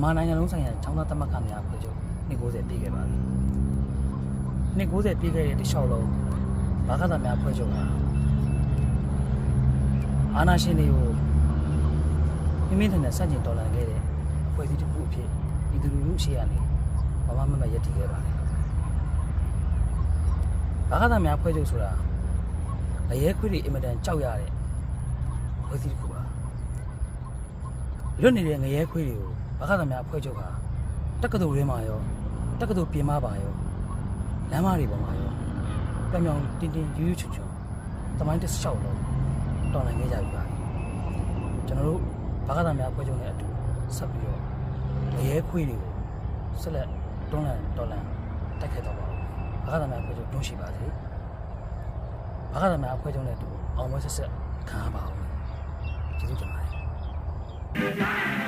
မာနိုင်ငံလုံးဆိုင်ရာချောင်းသားသမဂ္ဂများဖွဲ့ချုပ်နှစ်90ပြည့်ခဲ့ပါပြီနှစ်90ပြည့်ခဲ့တဲ့တစ်လျှောက်လုံးဘာသာများဖွဲ့ချုပ်ဟာအာဏာရှင်တွေကိုမိမိထင်တဲ့စန့်ကျင်တော်လှန်ခဲ့တဲ့အဖွဲ့အစည်းတစ်ခုအဖြစ်ဒီသူလူရှိရနေဘာမှမရည်တည်ခဲ့ပါဘူးဘာသာများဖွဲ့ချုပ်ဆိုတာအရဲခွေးတွေအင်မတန်ကြောက်ရတဲ့ဖွဲ့စည်းတစ်ခုပါလွတ်နေတဲ့ငရဲခွေးတွေကိုဘာသာများဖွဲ့ချုပ်ဟာတက္ကသိုလ်ထဲမှာရောတက္ကသိုလ်ပြင်ပပါရောလမ်းမတွေပေါ်မှာရောပြောင်ပြောင်တင်းတင်းယူယူချွတ်ချွတ်တမိုင်းတစ်လျှောက်လုံးတော်လှန်ခဲ့ကြပြီပါကျွန်တော်တို့ဘာသာများဖွဲ့ချုပ်နဲ့အတူဆက်ပြီးတော့ငရဲခွေးတွေကိုဆက်လက်တွန်းလှန်တော်လှန်တိုက်ခိုက်တော့ပါဘာသာများဖွဲ့ချုပ်တွန်းရှိပါစေဘာသာများဖွဲ့ချုပ်နဲ့အတူအောင်ပွဲဆက်ဆက်ခံရပါဦးကျေးဇူးတင်ပါတယ်